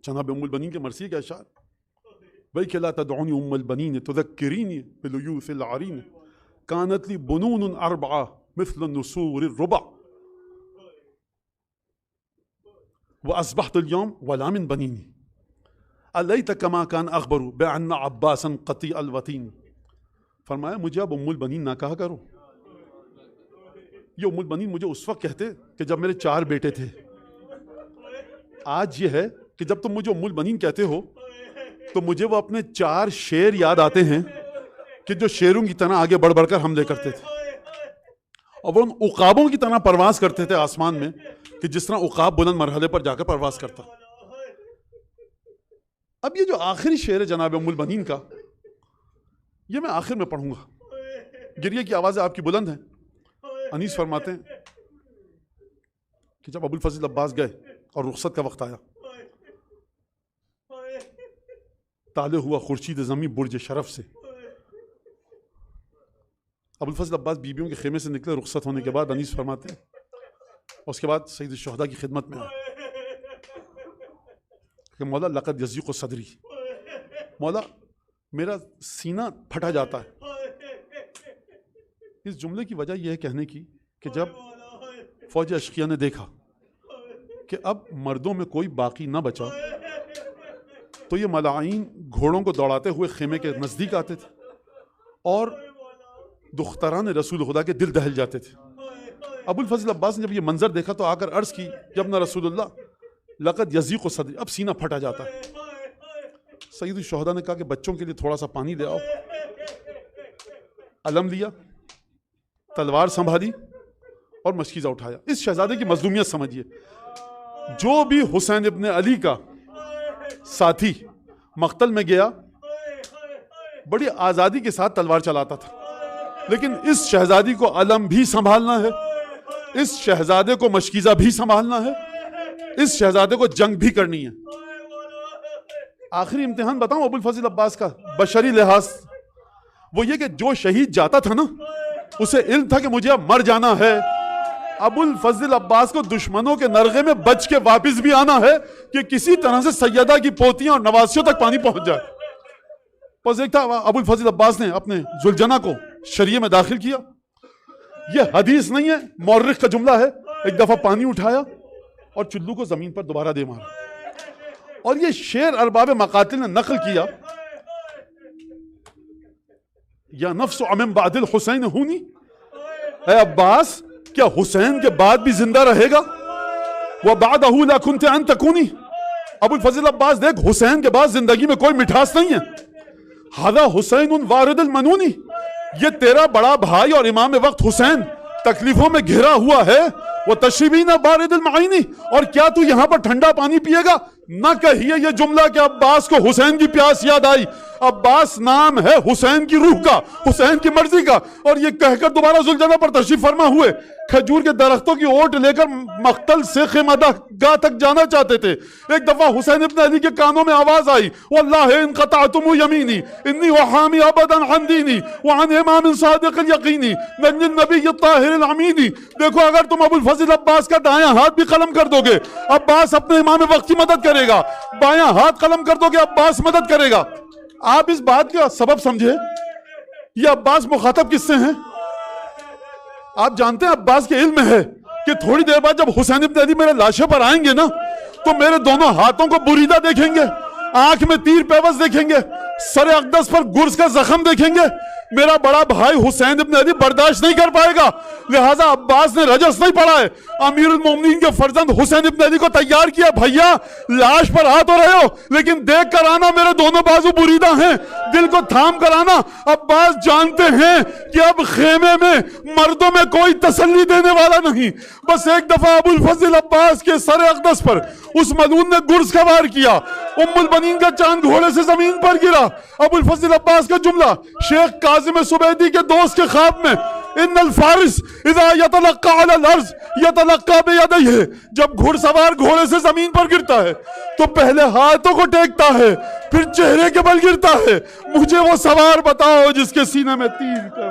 جناب ام البنین کے مرثیے کے اشعار، بھائی کہ لا تدعونی ام البنین تذکرینی باللیوث العرین کانت لی بنون اربعہ مثل النسور الربع واصبحت اليوم ولا من بنینی الیت کما کان اخبر بان عباسا قطیع الوتین. فرمایا مجھے اب ام البنین نہ کہا کرو. یہ ام البنین مجھے اس وقت کہتے کہ جب میرے 4 بیٹے تھے. آج یہ ہے کہ جب تم مجھے ام البنین کہتے ہو تو مجھے وہ اپنے 4 شیر یاد آتے ہیں کہ جو شیروں کی طرح آگے بڑھ بڑھ کر حملے کرتے تھے اور وہ ان عقابوں کی طرح پرواز کرتے تھے آسمان میں کہ جس طرح عقاب بلند مرحلے پر جا کر پرواز کرتا. اب یہ جو آخری شعر ہے جناب ام البنین کا، یہ میں آخر میں پڑھوں گا. گریے کی آوازیں آپ کی بلند ہیں. انیس فرماتے ہیں کہ جب ابو الفضل عباس گئے اور رخصت کا وقت آیا، طالع ہوا خورشید زمیں برج شرف سے. ابو الفضل عباس بیبیوں کے خیمے سے نکلے رخصت ہونے کے بعد. انیس فرماتے ہیں اس کے بعد سید الشہداء کی خدمت میں آئے کہ مولا لقد یضیق صدری، مولا میرا سینہ پھٹا جاتا ہے. اس جملے کی وجہ یہ ہے کہنے کی کہ جب فوج اشقیہ نے دیکھا کہ اب مردوں میں کوئی باقی نہ بچا تو یہ ملاعین گھوڑوں کو دوڑاتے ہوئے خیمے کے نزدیک آتے تھے اور دختران رسول خدا کے دل دہل جاتے تھے. ابو الفضل عباس نے جب یہ منظر دیکھا تو آ کر عرض کی کہ ابن رسول اللہ لقد یضیق صدری، اب سینہ پھٹا جاتا ہے. سید الشہداء نے کہا کہ بچوں کے لیے تھوڑا سا پانی لے آؤ. علم لیا، تلوار سنبھالی اور مشکیزہ اٹھایا. اس شہزادے کی مظلومیت سمجھیے. جو بھی حسین ابن علی کا ساتھی مقتل میں گیا بڑی آزادی کے ساتھ تلوار چلاتا تھا، لیکن اس شہزادی کو علم بھی سنبھالنا ہے، اس شہزادے کو مشکیزہ بھی سنبھالنا ہے، اس شہزادے کو جنگ بھی کرنی ہے. آخری امتحان بتاؤں ابو الفضل عباس کا بشری لحاظ، وہ یہ کہ جو شہید جاتا تھا نا اسے علم تھا کہ مجھے اب مر جانا ہے. ابو الفضل عباس کو دشمنوں کے نرغے میں بچ کے واپس بھی آنا ہے کہ کسی طرح سے سیدہ کی پوتیاں اور نواسیوں تک پانی پہنچ جائے. بس ایک تھا ابو الفضل عباس نے اپنے ذوالجناح کو شریعہ میں داخل کیا. یہ حدیث نہیں ہے، مورخ کا جملہ ہے. ایک دفعہ پانی اٹھایا اور چلو کو زمین پر دوبارہ دے مارا. اور یہ شعر ارباب مقاتل نے نقل کیا، یا نفس امن بعد الحسین ہونی، اے عباس کیا حسین کے بعد بھی زندہ رہے گا؟ وَبَعْدَهُ لَا كُنْتَ أَن تَكُونِ. ابو الفضل عباس دیکھ، حسین کے بعد زندگی میں کوئی مٹھاس نہیں ہے. هَذَا حُسَيْنٌ وَارِدُ الْمَنُونِ، یہ تیرا بڑا بھائی اور امام وقت حسین تکلیفوں میں گھرا ہوا ہے. وَتَشْرِبِينَ بَارِدِ الْمَعَيْنِ، اور کیا تو یہاں پر ٹھنڈا پانی پیے گا؟ نہ کہیے یہ جملہ کہ عباس کو حسین کی پیاس یاد آئی. عباس نام ہے حسین کی روح کا، حسین کی مرضی کا. اور یہ کہہ کر دوبارہ ذوالجناح پر تشریف فرما ہوئے کھجور کے درختوں کی اوٹ لے کر مقتل سے خیمہ گاہ تک جانا چاہتے تھے. ایک دفعہ حسین ابن علی کے کانوں میں آواز آئی، واللہ ان قطعتم یمینی انی وحامی ابدا عن دینی وعن امام صادق الیقینی نجل النبی الطاہر العمینی. دیکھو اگر تم ابو الفضل عباس کا دایاں ہاتھ بھی قلم کر دو گے عباس اپنے امام وقت کی مدد کرے گا، بایاں ہاتھ قلم کر دو گے عباس مدد کرے گا. آپ اس بات کا سبب سمجھے، یہ عباس مخاطب کس سے ہیں؟ آپ جانتے ہیں عباس کے علم ہے کہ تھوڑی دیر بعد جب حسین ابن علی میرے لاشے پر آئیں گے نا تو میرے دونوں ہاتھوں کو بریدہ دیکھیں گے، آنکھ میں تیر پیوست دیکھیں گے، سر اقدس پر گرز کا زخم دیکھیں گے. میرا بڑا بھائی حسین ابن علی برداشت نہیں کر پائے گا. لہٰذا عباس نے رجس نہیں پڑھا ہے. امیر المومنین کے فرزند حسین ابن علی کو تیار کیا، بھیا لاش پر آ تو رہے ہو لیکن دیکھ کر آنا میرے دونوں بازو بریدہ ہیں، دل کو تھام کر آنا. عباس جانتے ہیں کہ اب خیمے میں مردوں میں کوئی تسلی دینے والا نہیں. بس ایک دفعہ ابو الفضل عباس کے سر اقدس پر اس ملعون نے گرز کا وار کیا، ام البنین کا چاند گھوڑے سے زمین پر گرا. ابو الفضل عباس کا جملہ شیخ کاظم سبیدی کے دوست کے خواب میں، ان الفارس اذا یتلقى على الارض یتلقى بیدیہ، جب گھڑ سوار گھوڑے سے زمین پر گرتا ہے تو پہلے ہاتھوں کو ٹیکتا ہے پھر چہرے کے بل گرتا ہے. مجھے وہ سوار بتاؤ جس کے سینے میں تیر کا